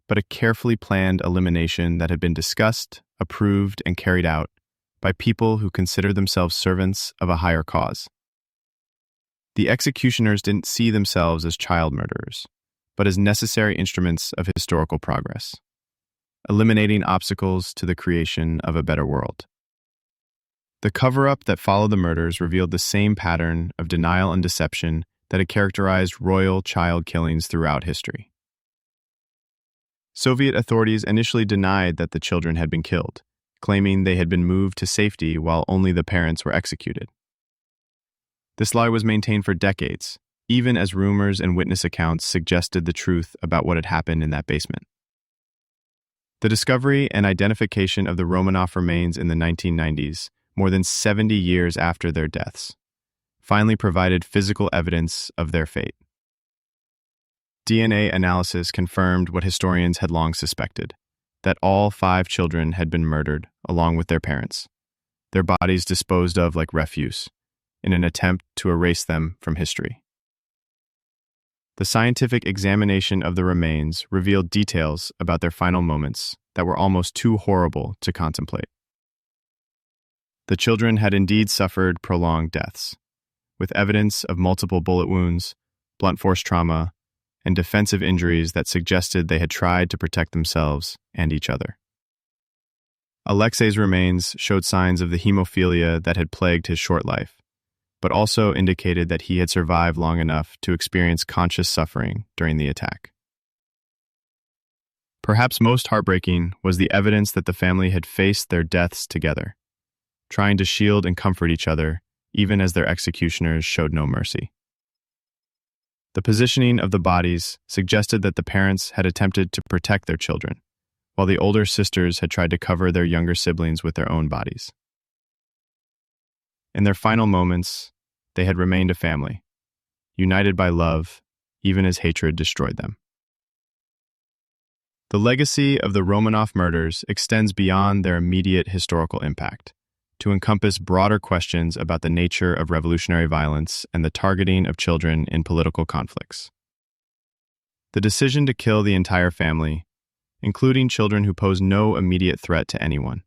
but a carefully planned elimination that had been discussed, approved, and carried out by people who considered themselves servants of a higher cause. The executioners didn't see themselves as child murderers, but as necessary instruments of historical progress, eliminating obstacles to the creation of a better world. The cover-up that followed the murders revealed the same pattern of denial and deception that had characterized royal child killings throughout history. Soviet authorities initially denied that the children had been killed, claiming they had been moved to safety while only the parents were executed. This lie was maintained for decades, even as rumors and witness accounts suggested the truth about what had happened in that basement. The discovery and identification of the Romanov remains in the 1990s, more than 70 years after their deaths, finally provided physical evidence of their fate. DNA analysis confirmed what historians had long suspected, that all 5 children had been murdered along with their parents, their bodies disposed of like refuse, in an attempt to erase them from history. The scientific examination of the remains revealed details about their final moments that were almost too horrible to contemplate. The children had indeed suffered prolonged deaths, with evidence of multiple bullet wounds, blunt force trauma, and defensive injuries that suggested they had tried to protect themselves and each other. Alexei's remains showed signs of the hemophilia that had plagued his short life, but also indicated that he had survived long enough to experience conscious suffering during the attack. Perhaps most heartbreaking was the evidence that the family had faced their deaths together, trying to shield and comfort each other, even as their executioners showed no mercy. The positioning of the bodies suggested that the parents had attempted to protect their children, while the older sisters had tried to cover their younger siblings with their own bodies. In their final moments, they had remained a family, united by love, even as hatred destroyed them. The legacy of the Romanov murders extends beyond their immediate historical impact, to encompass broader questions about the nature of revolutionary violence and the targeting of children in political conflicts. The decision to kill the entire family, including children who pose no immediate threat to anyone,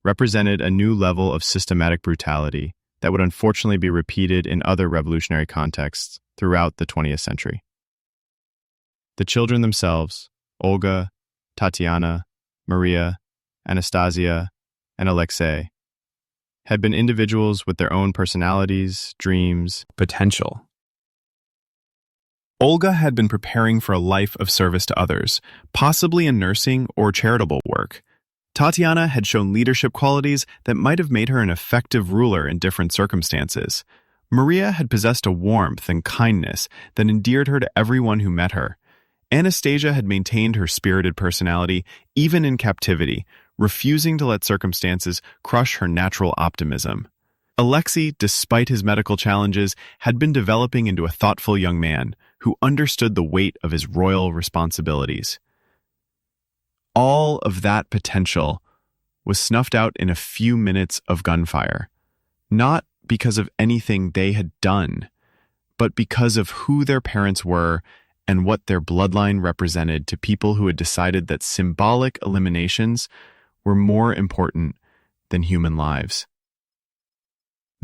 represented a new level of systematic brutality that would unfortunately be repeated in other revolutionary contexts throughout the 20th century. The children themselves, Olga, Tatiana, Maria, Anastasia, and Alexei, had been individuals with their own personalities, dreams, potential. Olga had been preparing for a life of service to others, possibly in nursing or charitable work. Tatiana had shown leadership qualities that might have made her an effective ruler in different circumstances. Maria had possessed a warmth and kindness that endeared her to everyone who met her. Anastasia had maintained her spirited personality even in captivity, refusing to let circumstances crush her natural optimism. Alexei, despite his medical challenges, had been developing into a thoughtful young man who understood the weight of his royal responsibilities. All of that potential was snuffed out in a few minutes of gunfire, not because of anything they had done, but because of who their parents were and what their bloodline represented to people who had decided that symbolic eliminations were more important than human lives.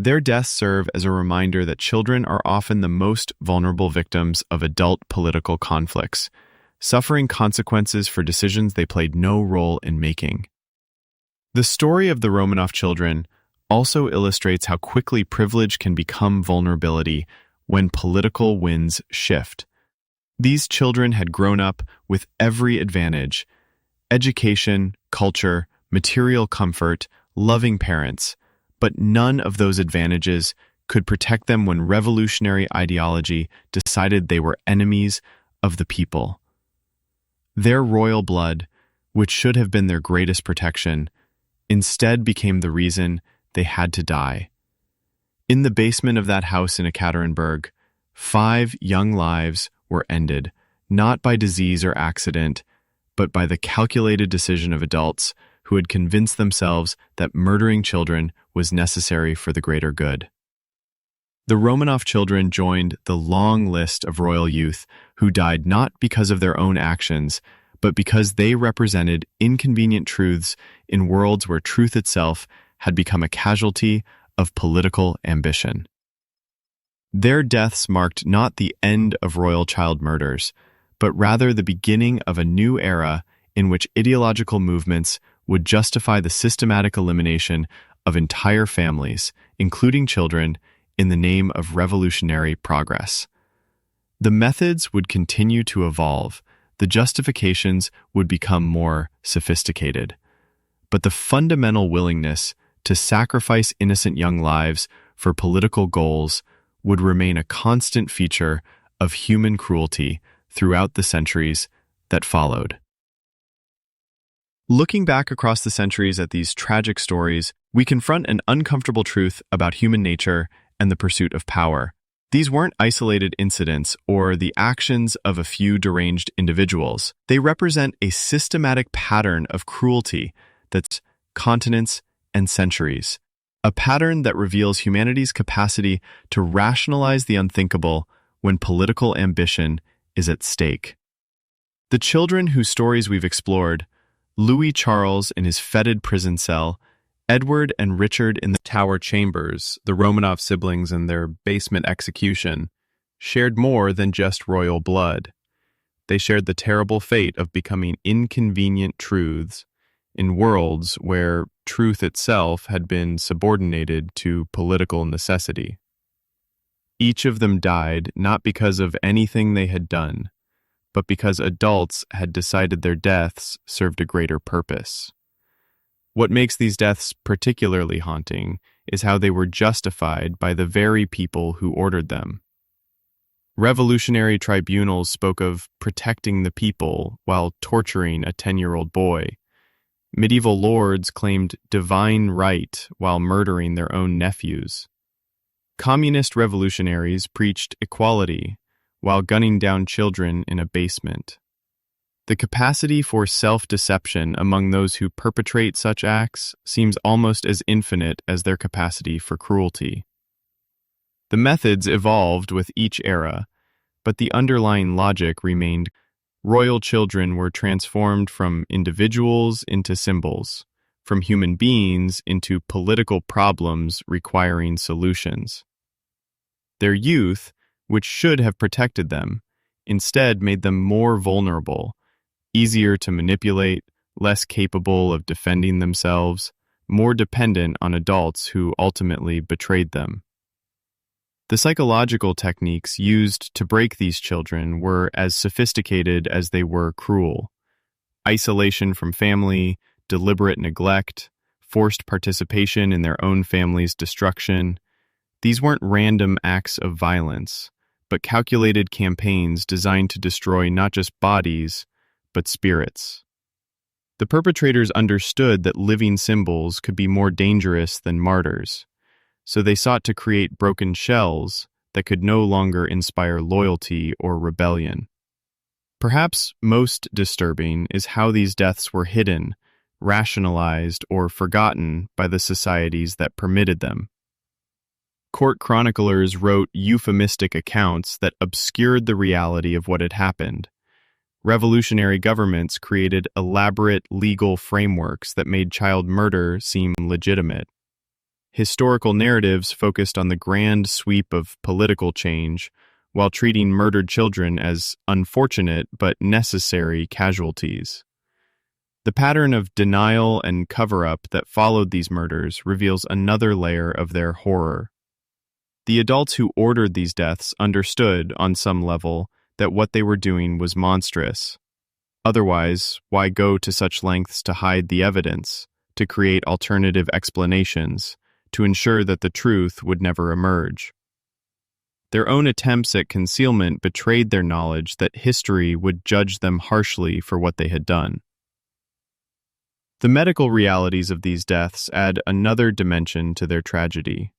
Their deaths serve as a reminder that children are often the most vulnerable victims of adult political conflicts, suffering consequences for decisions they played no role in making. The story of the Romanov children also illustrates how quickly privilege can become vulnerability when political winds shift. These children had grown up with every advantage: education, culture, material comfort, loving parents, but none of those advantages could protect them when revolutionary ideology decided they were enemies of the people. Their royal blood, which should have been their greatest protection, instead became the reason they had to die. In the basement of that house in Ekaterinburg, 5 young lives were ended, not by disease or accident, but by the calculated decision of adults who had convinced themselves that murdering children was necessary for the greater good. The Romanov children joined the long list of royal youth who died not because of their own actions, but because they represented inconvenient truths in worlds where truth itself had become a casualty of political ambition. Their deaths marked not the end of royal child murders, but rather the beginning of a new era in which ideological movements would justify the systematic elimination of entire families, including children, in the name of revolutionary progress. The methods would continue to evolve, the justifications would become more sophisticated, but the fundamental willingness to sacrifice innocent young lives for political goals would remain a constant feature of human cruelty throughout the centuries that followed. Looking back across the centuries at these tragic stories, we confront an uncomfortable truth about human nature and the pursuit of power. These weren't isolated incidents or the actions of a few deranged individuals. They represent a systematic pattern of cruelty that's continents and centuries, a pattern that reveals humanity's capacity to rationalize the unthinkable when political ambition is at stake. The children whose stories we've explored, Louis Charles in his fetid prison cell, Edward and Richard in the Tower Chambers, the Romanov siblings in their basement execution, shared more than just royal blood. They shared the terrible fate of becoming inconvenient truths in worlds where truth itself had been subordinated to political necessity. Each of them died not because of anything they had done, but because adults had decided their deaths served a greater purpose. What makes these deaths particularly haunting is how they were justified by the very people who ordered them. Revolutionary tribunals spoke of protecting the people while torturing a 10-year-old boy. Medieval lords claimed divine right while murdering their own nephews. Communist revolutionaries preached equality while gunning down children in a basement. The capacity for self-deception among those who perpetrate such acts seems almost as infinite as their capacity for cruelty. The methods evolved with each era, but the underlying logic remained. Royal children were transformed from individuals into symbols, from human beings into political problems requiring solutions. Their youth, which should have protected them, instead made them more vulnerable, easier to manipulate, less capable of defending themselves, more dependent on adults who ultimately betrayed them. The psychological techniques used to break these children were as sophisticated as they were cruel. Isolation from family, deliberate neglect, forced participation in their own family's destruction. These weren't random acts of violence, but calculated campaigns designed to destroy not just bodies, but spirits. The perpetrators understood that living symbols could be more dangerous than martyrs, so they sought to create broken shells that could no longer inspire loyalty or rebellion. Perhaps most disturbing is how these deaths were hidden, rationalized, or forgotten by the societies that permitted them. Court chroniclers wrote euphemistic accounts that obscured the reality of what had happened. Revolutionary governments created elaborate legal frameworks that made child murder seem legitimate. Historical narratives focused on the grand sweep of political change, while treating murdered children as unfortunate but necessary casualties. The pattern of denial and cover-up that followed these murders reveals another layer of their horror. The adults who ordered these deaths understood, on some level, that what they were doing was monstrous. Otherwise, why go to such lengths to hide the evidence, to create alternative explanations, to ensure that the truth would never emerge? Their own attempts at concealment betrayed their knowledge that history would judge them harshly for what they had done. The medical realities of these deaths add another dimension to their tragedy.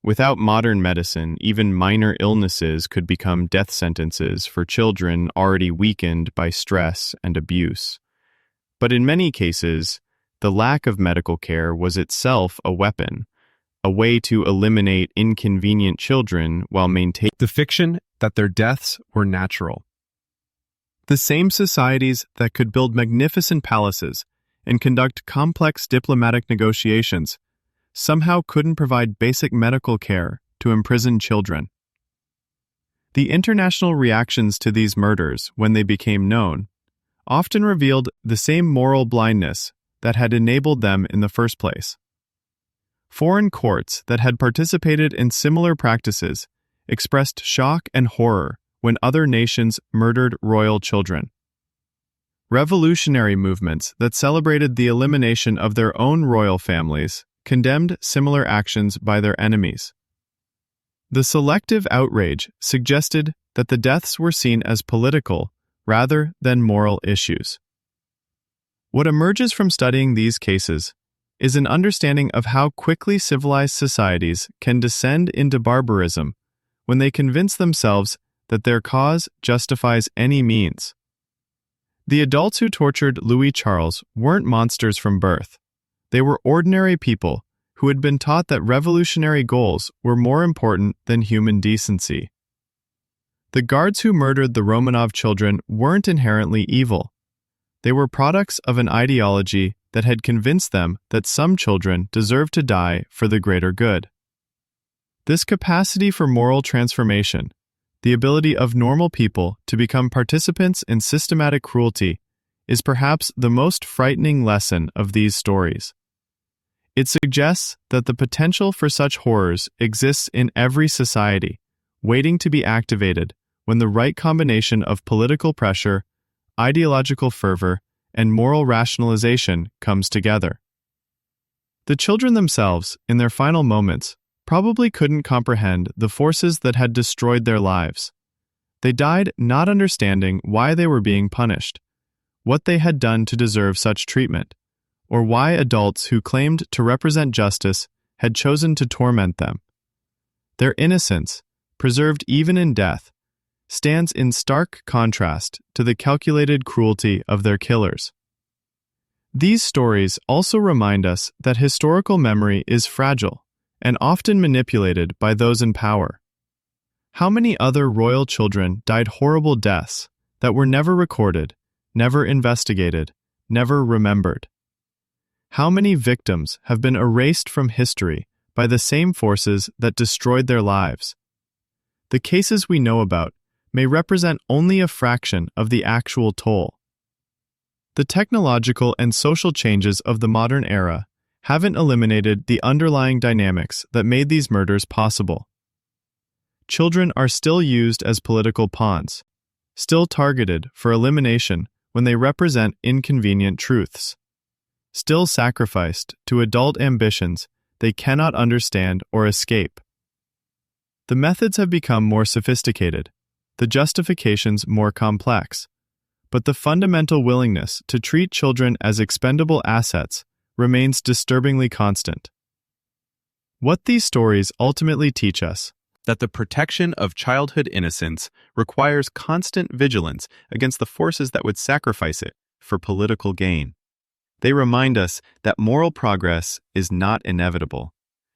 Without modern medicine, even minor illnesses could become death sentences for children already weakened by stress and abuse. But in many cases, the lack of medical care was itself a weapon, a way to eliminate inconvenient children while maintaining the fiction that their deaths were natural. The same societies that could build magnificent palaces and conduct complex diplomatic negotiations somehow couldn't provide basic medical care to imprisoned children. The international reactions to these murders, when they became known, often revealed the same moral blindness that had enabled them in the first place. Foreign courts that had participated in similar practices expressed shock and horror when other nations murdered royal children. Revolutionary movements that celebrated the elimination of their own royal families condemned similar actions by their enemies. The selective outrage suggested that the deaths were seen as political rather than moral issues. What emerges from studying these cases is an understanding of how quickly civilized societies can descend into barbarism when they convince themselves that their cause justifies any means. The adults who tortured Louis Charles weren't monsters from birth. They were ordinary people who had been taught that revolutionary goals were more important than human decency. The guards who murdered the Romanov children weren't inherently evil. They were products of an ideology that had convinced them that some children deserved to die for the greater good. This capacity for moral transformation, the ability of normal people to become participants in systematic cruelty, is perhaps the most frightening lesson of these stories. It suggests that the potential for such horrors exists in every society, waiting to be activated when the right combination of political pressure, ideological fervor, and moral rationalization comes together. The children themselves, in their final moments, probably couldn't comprehend the forces that had destroyed their lives. They died not understanding why they were being punished, what they had done to deserve such treatment, or why adults who claimed to represent justice had chosen to torment them. Their innocence, preserved even in death, stands in stark contrast to the calculated cruelty of their killers. These stories also remind us that historical memory is fragile and often manipulated by those in power. How many other royal children died horrible deaths that were never recorded, never investigated, never remembered? How many victims have been erased from history by the same forces that destroyed their lives? The cases we know about may represent only a fraction of the actual toll. The technological and social changes of the modern era haven't eliminated the underlying dynamics that made these murders possible. Children are still used as political pawns, still targeted for elimination when they represent inconvenient truths, still sacrificed to adult ambitions they cannot understand or escape. The methods have become more sophisticated, the justifications more complex, but the fundamental willingness to treat children as expendable assets remains disturbingly constant. What these stories ultimately teach us That the protection of childhood innocence requires constant vigilance against the forces that would sacrifice it for political gain. They remind us that moral progress is not inevitable,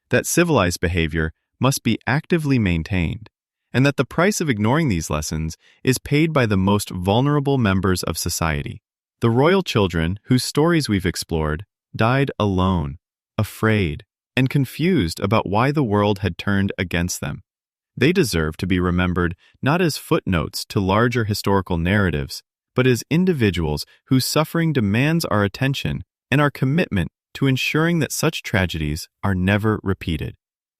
that civilized behavior must be actively maintained, and that the price of ignoring these lessons is paid by the most vulnerable members of society. The royal children, whose stories we've explored, died alone, afraid, and confused about why the world had turned against them. They deserve to be remembered not as footnotes to larger historical narratives, but as individuals whose suffering demands our attention and our commitment to ensuring that such tragedies are never repeated.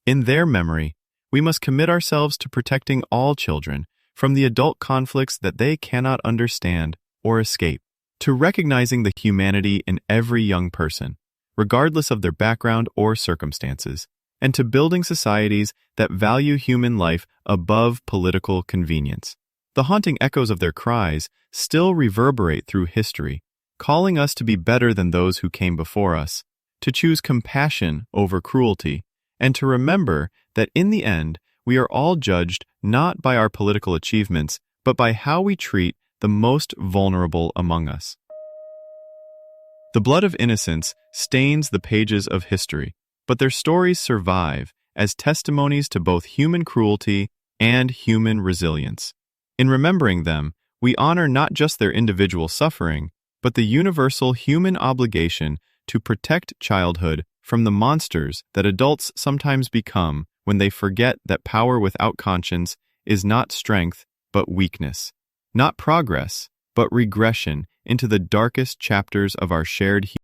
In their memory, we must commit ourselves to protecting all children from the adult conflicts that they cannot understand or escape, to recognizing the humanity in every young person, regardless of their background or circumstances, and to building societies that value human life above political convenience. The haunting echoes of their cries still reverberate through history, calling us to be better than those who came before us, to choose compassion over cruelty, and to remember that in the end, we are all judged not by our political achievements, but by how we treat the most vulnerable among us. The blood of innocents stains the pages of history, but their stories survive as testimonies to both human cruelty and human resilience. In remembering them, we honor not just their individual suffering, but the universal human obligation to protect childhood from the monsters that adults sometimes become when they forget that power without conscience is not strength, but weakness, not progress, but regression into the darkest chapters of our shared